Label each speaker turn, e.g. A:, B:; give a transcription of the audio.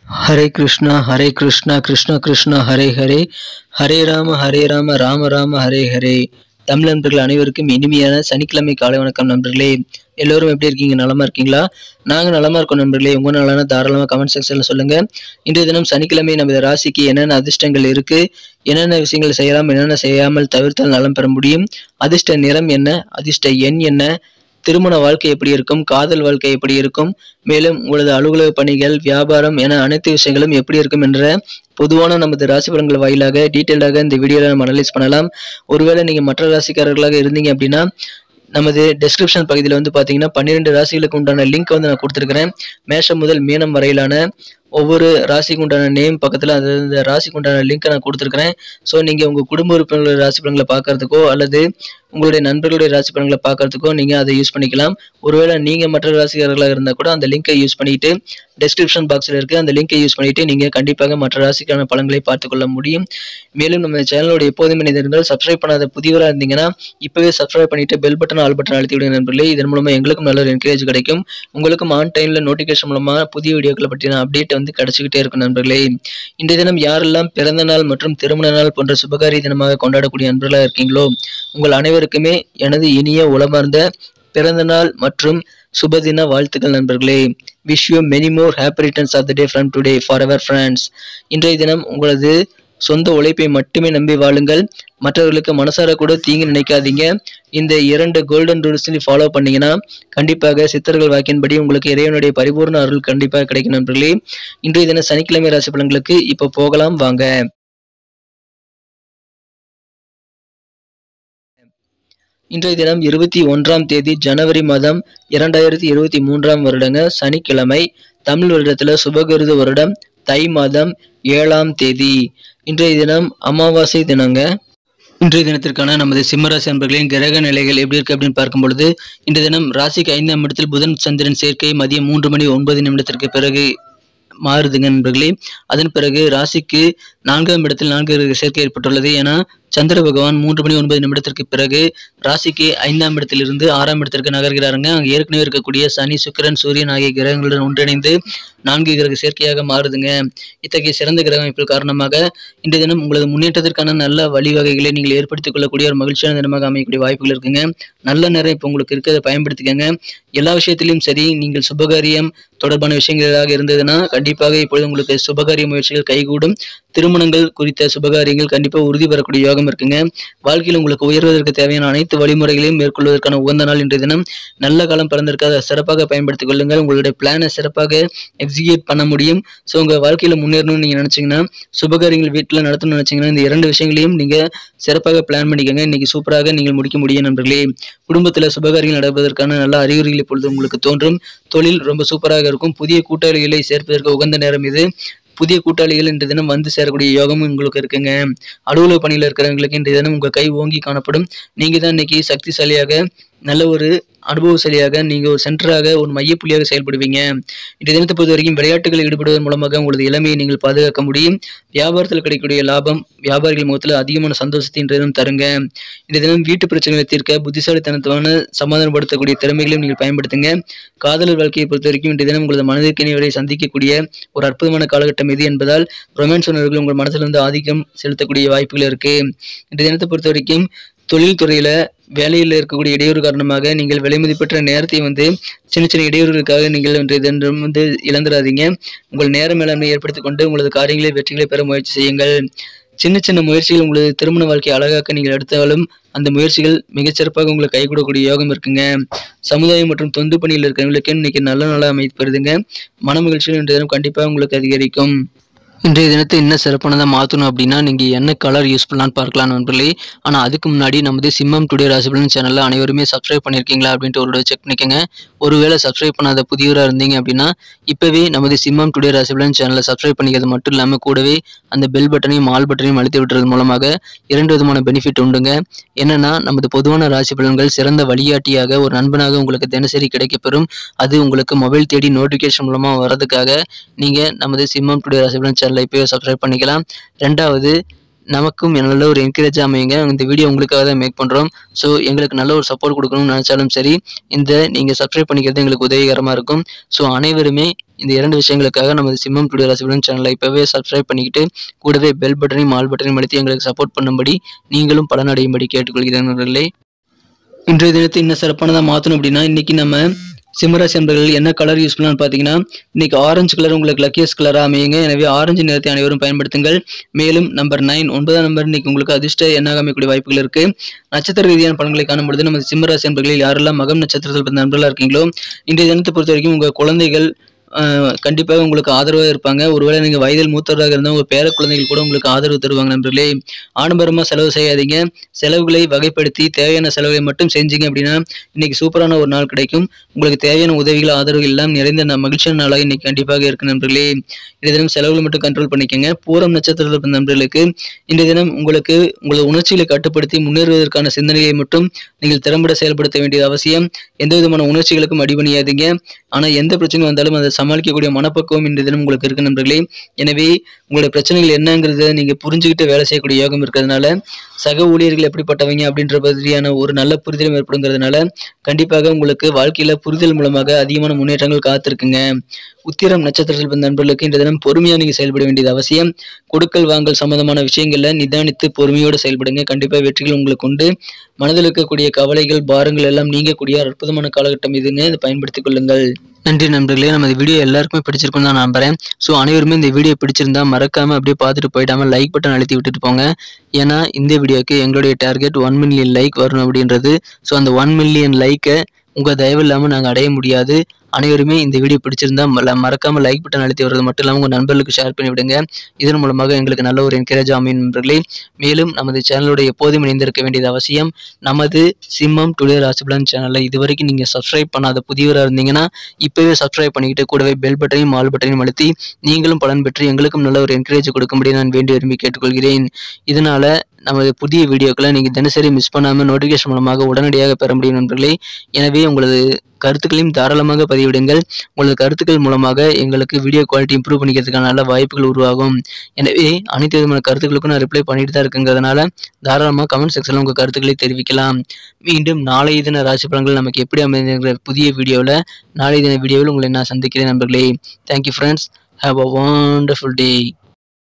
A: ஹரே கிருஷ்ணா கிருஷ்ண கிருஷ்ணா ஹரே ஹரே, ஹரே ராம ராம ராம ஹரே ஹரே. தமிழ் நண்பர்கள் அனைவருக்கும் இனிமையான சனிக்கிழமை காலை வணக்கம் நண்பர்களே. எல்லோரும் எப்படி இருக்கீங்க? நலமா இருக்கீங்களா? நாங்கள் நலமா இருக்கோம் நண்பர்களே. உங்க நலனா தாராளமாக கமெண்ட் செக்ஷன்ல சொல்லுங்க. இன்றைய தினம் சனிக்கிழமை நமது ராசிக்கு என்னென்ன அதிர்ஷ்டங்கள் இருக்கு, என்னென்ன விஷயங்கள் செய்யலாம், என்னென்ன செய்யாமல் தவிர்த்தால் நலம் பெற முடியும், அதிர்ஷ்ட நிறம் என்ன, அதிர்ஷ்ட எண் என்ன, திருமண வாழ்க்கை எப்படி இருக்கும், காதல் வாழ்க்கை எப்படி இருக்கும், மேலும் உங்களது அலுவலக பணிகள், வியாபாரம் என அனைத்து விஷயங்களும் எப்படி இருக்கும் என்ற பொதுவான நமது ராசி பலன்கள் வாயிலாக டீட்டெயிலாக இந்த வீடியோவில் நம்ம அனலைஸ் பண்ணலாம். ஒருவேளை நீங்கள் மற்ற ராசிக்காரர்களாக இருந்தீங்க அப்படின்னா நமது டெஸ்கிரிப்ஷன் பகுதியில் வந்து பார்த்தீங்கன்னா 12 ராசிகளுக்கு உண்டான லிங்க் வந்து நான் கொடுத்துருக்கிறேன். மேஷம் முதல் மீனம் வரையிலான ஒவ்வொரு ராசிக்கு உண்டான நேம் பக்கத்தில் அந்த ராசிக்கு உண்டான லிங்க்கை நான் கொடுத்துருக்கிறேன். ஸோ நீங்கள் உங்கள் குடும்ப உறுப்பினர்களுடைய ராசி பலன்களை பார்க்கறதுக்கோ அல்லது உங்களுடைய நண்பர்களுடைய ராசி பலன்களை பார்க்கறதுக்கோ நீங்கள் அதை யூஸ் பண்ணிக்கலாம். ஒருவேளை நீங்கள் மற்ற ராசிக்காரர்களாக இருந்தால் கூட அந்த லிங்கை யூஸ் பண்ணிட்டு டெஸ்கிரிப்ஷன் பாக்ஸில் இருக்குது அந்த லிங்கை யூஸ் பண்ணிட்டு நீங்கள் கண்டிப்பாக மற்ற ராசிக்கான பலன்களை பார்த்துக்கொள்ள முடியும். மேலும் நம்ம சேனலோட எப்போதுமே இருந்தால் சப்ஸ்கிரைப் பண்ணாத புதியவராக இருந்தீங்கன்னா இப்போவே சப்ஸ்கிரைப் பண்ணிட்டு பெல் பட்டன் ஆல் பட்டன் அழுத்தி விடுங்க நண்பர்களே. இதன் மூலமாக எங்களுக்கும் நல்ல ஒரு என்கரேஜ் கிடைக்கும். உங்களுக்கும் ஆன் டைமில் நோட்டிஃபிகேஷன் மூலமாக புதிய வீடியோக்களை பற்றின அப்டேட் வந்து கிடைச்சிக்கிட்டே இருக்கும் நண்பர்களே. இன்றைய தினம் யாரெல்லாம் பிறந்த நாள் மற்றும் திருமண நாள் போன்ற சுபகாரிய தினமாக கொண்டாடக்கூடிய நண்பர்களாக இருக்கீங்களோ உங்கள் அனைவருக்குமே எனது இனிய உளமார்ந்த பிறந்த நாள் மற்றும் சுபதின வாழ்த்துக்கள் நண்பர்களே. Wish you many more happy returns of the day from today forever friends. இன்றைய தினம் உங்களது சொந்த உழைப்பை மட்டுமே நம்பி வாழுங்கள். மற்றவர்களுக்கு மனசார கூட தீங்கு நினைக்காதீங்க. இந்த 2 கோல்டன் ரூல்ஸ் ஃபாலோ பண்ணீங்கன்னா கண்டிப்பாக சித்தர்கள் வாக்கின்படி உங்களுக்கு இறைவனுடைய பரிபூர்ண அருள் கண்டிப்பாக கிடைக்கும் நண்பர்களே. இன்றைய தினம் சனிக்கிழமை ராசி பலன்களுக்கு இப்போ போகலாம் வாங்க. இன்றைய தினம் 21ஆம் தேதி ஜனவரி மாதம் 2023ஆம் வருடங்க சனிக்கிழமை. தமிழ் வருடத்தில் சுபகிருது வருடம் தை மாதம் 7ஆம் தேதி. இன்றைய தினம் அமாவாசை தினங்க. இன்றைய தினத்திற்கான நமது சிம்மராசி நண்பர்களின் கிரக நிலைகள் எப்படி இருக்கு அப்படின்னு பார்க்கும் பொழுது இன்றைய தினம் ராசிக்கு 5ஆம் இடத்தில் புதன் சந்திரன் சேர்க்கை மதியம் 3:09 பிறகு மாறுதுங்க நண்பர்களே. அதன் பிறகு ராசிக்கு 4ஆம் இடத்தில் 4 கிரக சேர்க்கை ஏற்பட்டுள்ளது. ஏன்னா சந்திர பகவான் 3:09 பிறகு ராசிக்கு 5ஆம் இடத்திலிருந்து 6ஆம் இடத்திற்கு நகர்கிறாருங்க. அங்கே ஏற்கனவே இருக்கக்கூடிய சனி, சுக்கிரன், சூரியன் ஆகிய கிரகங்களுடன் ஒன்றிணைந்து 4 கிரக சேர்க்கையாக மாறுதுங்க. இத்தகைய சிறந்த கிரக அமைப்பில் காரணமாக இன்றைய தினம் உங்களது முன்னேற்றத்திற்கான நல்ல வழிவகைகளை நீங்கள் ஏற்படுத்திக் கொள்ளக்கூடிய ஒரு மகிழ்ச்சியான தினமாக அமையக்கூடிய வாய்ப்புகள் இருக்குங்க. நல்ல நேரம் இப்போ உங்களுக்கு இருக்கிறத பயன்படுத்திக்கங்க. எல்லா விஷயத்திலும் சரி, நீங்கள் சுபகாரியம் தொடர்பான விஷயங்களாக இருந்ததுன்னா கண்டிப்பாக இப்பொழுது உங்களுக்கு சுபகாரிய முயற்சிகள் கைகூடும். திருமணங்கள் குறித்த சுபகாரியங்கள் கண்டிப்பாக உறுதி பெறக்கூடிய யோகம் இருக்குங்க. வாழ்க்கையில் உங்களுக்கு உயர்வதற்கு தேவையான அனைத்து வழிமுறைகளையும் மேற்கொள்வதற்கான உகந்த நாள் இன்றைய தினம். நல்ல காலம் பிறந்திருக்காத சிறப்பாக பயன்படுத்திக் கொள்ளுங்கள். உங்களுடைய பிளானை சிறப்பாக எக்ஸிக்யூட் பண்ண முடியும். ஸோ உங்கள் வாழ்க்கையில் முன்னேறணும்னு நீங்கள் நினச்சிங்கன்னா, சுபகாரியங்கள் வீட்டில் நடத்தணும்னு நினச்சிங்கன்னா இந்த 2 விஷயங்களையும் நீங்கள் சிறப்பாக பிளான் பண்ணிக்கோங்க. இன்னைக்கு சூப்பராக நீங்கள் முடிக்க முடியும் நண்பர்களே. குடும்பத்தில் சுபகாரியங்கள் நடப்பதற்கான நல்ல அறிகுறிகள் இப்பொழுது உங்களுக்கு தோன்றும். தொழில் ரொம்ப சூப்பராக இருக்கும். புதிய கூட்டாளிகளை சேர்ப்பதற்கு உகந்த நேரம் இது. புதிய கூட்டாளிகள் இன்றைய தினம் வந்து சேரக்கூடிய யோகமும் உங்களுக்கு இருக்குங்க. அலுவலக பணியில் இருக்கிறவங்களுக்கு இன்றைய தினம் உங்கள் கை ஓங்கி காணப்படும். நீங்கள் தான் இன்னைக்கு சக்திசாலியாக, நல்ல ஒரு அனுபவசாலியாக, நீங்கள் ஒரு சென்டராக, ஒரு மையப்புள்ளியாக செயல்படுவீங்க. இன்றைய தினத்தை பொறுத்த வரைக்கும் விளையாட்டுகள் ஈடுபடுவதன் மூலமாக உங்களது இளமையை நீங்கள் பாதுகாக்க முடியும். வியாபாரத்தில் கிடைக்கக்கூடிய லாபம் வியாபாரிகள் முகத்தில் அதிகமான சந்தோஷத்தை இன்றைய தினம் தருங்க. இன்றைய தினம் வீட்டு பிரச்சனைகளை தீர்க்க புத்திசாலித்தனத்தான சமாதானப்படுத்தக்கூடிய திறமைகளையும் நீங்கள் பயன்படுத்துங்க. காதலர் வாழ்க்கையை பொறுத்த வரைக்கும் இன்றைய தினம் உங்களது மனதிற்கிணைவரை சந்திக்கக்கூடிய ஒரு அற்புதமான காலகட்டம் இது என்பதால் ரொமான்ஸ் உணர்வுகள் உங்கள் மனசிலிருந்து ஆதிக்கம் செலுத்தக்கூடிய வாய்ப்புகள் இருக்கு. இன்றைய தினத்தை பொறுத்த வரைக்கும் தொழில்துறையில வேலையில் இருக்கக்கூடிய இடையூறு காரணமாக நீங்கள் விலைமதிப்பற்ற நேரத்தை வந்து சின்ன சின்ன இடையூறுகளுக்காக நீங்கள் இன்றைய தினம் வந்து இழந்துடாதீங்க. உங்கள் நேர மேலாண்மை ஏற்படுத்திக் கொண்டு உங்களது காரியங்களை வெற்றிகளை பெற முயற்சி செய்யுங்கள். சின்ன சின்ன முயற்சிகள் உங்களது திருமண வாழ்க்கையை அழகாக்க நீங்கள் எடுத்தாலும் அந்த முயற்சிகள் மிகச்சிறப்பாக உங்களுக்கு கைகூடக்கூடிய யோகம் இருக்குங்க. சமுதாயம் மற்றும் தொண்டு பணியில் இருக்கிறவங்களுக்கு இன்னைக்கு நல்ல நாளாக அமைப்பதுங்க. மன மகிழ்ச்சிகள் இன்றைய தினம் கண்டிப்பாக உங்களுக்கு அதிகரிக்கும். இன்றைய தினத்தை என்ன சிறப்பானதாக மாற்றணும் அப்படின்னா நீங்கள் என்ன கலர் யூஸ் பண்ணலான்னு பார்க்கலாம் நண்பர்களே. ஆனால் அதுக்கு முன்னாடி நமது சிம்மம் டுடே ராசி பலன் சேனலில் அனைவருமே சப்ஸ்கிரைப் பண்ணியிருக்கீங்களா அப்படின்ட்டு ஒரு செக் பண்ணிக்கோங்க. ஒருவேளை சப்ஸ்கிரைப் பண்ணாத புதியவராக இருந்தீங்க அப்படின்னா இப்போவே நமது சிம்மம் டுடே ராசி பலன் சேனலை சப்ஸ்கிரைப் பண்ணிக்கிறது மட்டும் இல்லாமல் கூடவே அந்த பெல் பட்டனையும் ஆல் பட்டனையும் அழுத்தி விட்டுறது மூலமாக 2 விதமான பெனிஃபிட் உண்டுங்க. என்னன்னா நமது பொதுவான ராசி பலன்கள் சிறந்த வழிகாட்டியாக ஒரு நண்பனாக உங்களுக்கு தினசரி கிடைக்கப்பெறும். அது உங்களுக்கு மொபைல் தேடி நோட்டிஃபிகேஷன் மூலமாக வர்றதுக்காக நீங்கள் நமது சிம்மம் டுடே ராசி பலன் சேனலை இப்போவே சப்ஸ்கிரைப் பண்ணிக்கலாம். 2வது நமக்கும் நல்ல ஒரு என்கரேஜ் அமையுங்க. இந்த வீடியோ உங்களுக்காக தான் மேக் பண்ணுறோம். ஸோ எங்களுக்கு நல்ல ஒரு சப்போர்ட் கொடுக்கணும்னு நினச்சாலும் சரி, நீங்கள் சப்ஸ்கிரைப் பண்ணிக்கிறது எங்களுக்கு உதவிகரமாக இருக்கும். ஸோ அனைவருமே இந்த 2 விஷயங்களுக்காக நமது சிம்மம் டுடே ராசி பலன் சேனலை இப்பவே சப்ஸ்கிரைப் பண்ணிக்கிட்டு கூடவே பெல் பட்டனையும் ஆல் பட்டனையும் அழுத்தி எங்களுக்கு சப்போர்ட் பண்ணும்படி நீங்களும் பலனடையும்படி கேட்டுக்கொள்கிறேன் நண்பர்களே. இன்றைய தினத்தை இன்னும் சிறப்பானதாக மாற்றணும் அப்படின்னா இன்னைக்கு நம்ம சிம்மராசி நண்பர்கள் என்ன கலர் யூஸ் பண்ணலாம்னு பார்த்தீங்கன்னா இன்னைக்கு ஆரஞ்சு கலர் உங்களுக்கு லக்கியஸ்ட் கலராக அமையுங்க. எனவே ஆரஞ்சு நிறத்தை அனைவரும் பயன்படுத்துங்கள். மேலும் நம்பர் 9 9ஆம் நம்பர் இன்னைக்கு உங்களுக்கு அதிர்ஷ்ட எண்ணாக அமையக்கூடிய வாய்ப்புகள் இருக்கு. நட்சத்திர ரீதியான பலன்களை காணும்பொழுது நம்ம சிம்மராசி நண்பர்களில் யாரெல்லாம் மகம் நட்சத்திரத்தில் பிறந்த நண்பர்களாக இருக்கீங்களோ இன்றைய தினத்தை பொறுத்த வரைக்கும் உங்கள் குழந்தைகள் கண்டிப்பாக உங்களுக்கு ஆதரவாக இருப்பாங்க. ஒருவேளை நீங்கள் வயதில் மூத்தவராக இருந்தால் உங்கள் பேர குழந்தைகள் கூட உங்களுக்கு ஆதரவு தருவாங்க நண்பர்களே. ஆடம்பரமாக செலவு செய்யாதீங்க. செலவுகளை வகைப்படுத்தி தேவையான செலவுகளை மட்டும் செஞ்சீங்க அப்படின்னா இன்னைக்கு சூப்பரான ஒரு நாள் கிடைக்கும். உங்களுக்கு தேவையான உதவிகள் ஆதரவு எல்லாம் நிறைந்த மகிழ்ச்சியான நாளாக இன்னைக்கு கண்டிப்பாக இருக்கு நண்பர்களே. இன்றைய தினம் செலவுகளை மட்டும் கண்ட்ரோல் பண்ணிக்கோங்க. பூரம் நட்சத்திரத்தில் பிறந்த நண்பர்களுக்கு இன்றைய தினம் உங்களுக்கு உங்களது உணர்ச்சிகளை கட்டுப்படுத்தி முன்னேறுவதற்கான சிந்தனைகளை மட்டும் நீங்கள் திறம்பட செயல்படுத்த வேண்டியது அவசியம். எந்த விதமான உணர்ச்சிகளுக்கும் அடிபணியாதீங்க. ஆனால் எந்த பிரச்சனை வந்தாலும் அதை சமாளிக்கக்கூடிய மனப்பக்குவம் இன்றைய தினம் உங்களுக்கு இருக்கு நண்பர்களே. எனவே உங்களுடைய பிரச்சனைகள் என்னங்கிறத நீங்க புரிஞ்சுக்கிட்டு வேலை செய்யக்கூடிய யோகம் இருக்கிறதுனால சக ஊழியர்கள் எப்படிப்பட்டவங்க அப்படின்ற மாதிரியான ஒரு நல்ல புரிதலும் ஏற்படுங்கிறதுனால கண்டிப்பாக உங்களுக்கு வாழ்க்கையில புரிதல் மூலமாக அதிகமான முன்னேற்றங்கள் காத்திருக்குங்க. உத்திரம் நட்சத்திரத்தில் பிறந்த நண்பர்களுக்கு இந்த தினம் பொறுமையா நீங்க செயல்பட வேண்டியது அவசியம். கொடுக்கல் வாங்கல் சம்பந்தமான விஷயங்கள்ல நிதானித்து பொறுமையோடு செயல்படுங்க. கண்டிப்பா வெற்றிகள் உங்களுக்கு உண்டு. மனதில் இருக்கக்கூடிய கவலைகள் பாரங்கள் எல்லாம் நீங்கக்கூடிய அற்புதமான காலகட்டம் இதுன்னு இதை பயன்படுத்திக் கொள்ளுங்கள். நன்றி நண்பர்களே. நம்ம இந்த வீடியோ எல்லாருக்குமே பிடிச்சிருக்குன்னு தான் நம்புறேன். ஸோ அனைவருமே இந்த வீடியோ பிடிச்சிருந்தா மறக்காம அப்படியே பார்த்துட்டு போயிடாம லைக் பட்டன் அழுத்தி விட்டுட்டு போங்க. ஏன்னா இந்த வீடியோக்கு எங்களுடைய டார்கெட் 1 மில்லியன் லைக் வரணும் அப்படின்றது. ஸோ அந்த 1 மில்லியன் லைக்கை உங்கள் தயவு இல்லாமல் நாங்கள் அடைய முடியாது. அனைவருமே இந்த வீடியோ பிடிச்சிருந்தா மறக்காம லைக் பட்டன் அழுத்தி வர்றது மட்டும் இல்லாமல் உங்கள் நண்பர்களுக்கு ஷேர் பண்ணி விடுங்க. இதன் மூலமாக எங்களுக்கு நல்ல ஒரு என்கரேஜ் அமையும் நண்பர்களே. மேலும் நமது சேனலோட எப்போதும் இணைந்திருக்க வேண்டியது அவசியம். நமது சிம்மம் டுடே ராசி பலன் சேனலை இதுவரைக்கும் நீங்கள் சப்ஸ்கிரைப் பண்ணாத புதியவராக இருந்தீங்கன்னா இப்போவே சப்ஸ்கிரைப் பண்ணிக்கிட்டு கூடவே பெல் பட்டனையும் ஆல் பட்டனையும் அழுத்தி நீங்களும் பலன் பெற்று எங்களுக்கும் நல்ல ஒரு என்கரேஜ் கொடுக்கும்படி நான் வேண்டி விரும்பி கேட்டுக்கொள்கிறேன். இதனால நமது புதிய வீடியோக்களை நீங்கள் தினசரி மிஸ் பண்ணாமல் நோட்டிஃபிகேஷன் மூலமாக உடனடியாக பெற முடியும் நண்பர்களே. எனவே உங்களது கருத்துக்களையும் தாராளமாக பதிவிடுங்கள். உங்களது கருத்துக்கள் மூலமாக எங்களுக்கு வீடியோ குவாலிட்டி இம்ப்ரூவ் பண்ணிக்கிறதுக்கான நல்ல வாய்ப்புகள் உருவாகும். எனவே அனைத்து விதமான கருத்துக்களுக்கும் நான் ரிப்ளை பண்ணிட்டு தான் இருக்குங்கிறதுனால தாராளமாக கமெண்ட் செக்ஷனில் உங்கள் கருத்துக்களை தெரிவிக்கலாம். மீண்டும் நாளைய தின ராசி பலன்கள் நமக்கு எப்படி அமைந்திருக்கிற புதிய வீடியோவில் நாளைய தின வீடியோவில் உங்களை நான் சந்திக்கிறேன் நண்பர்களே. Thank you friends. Have a wonderful day.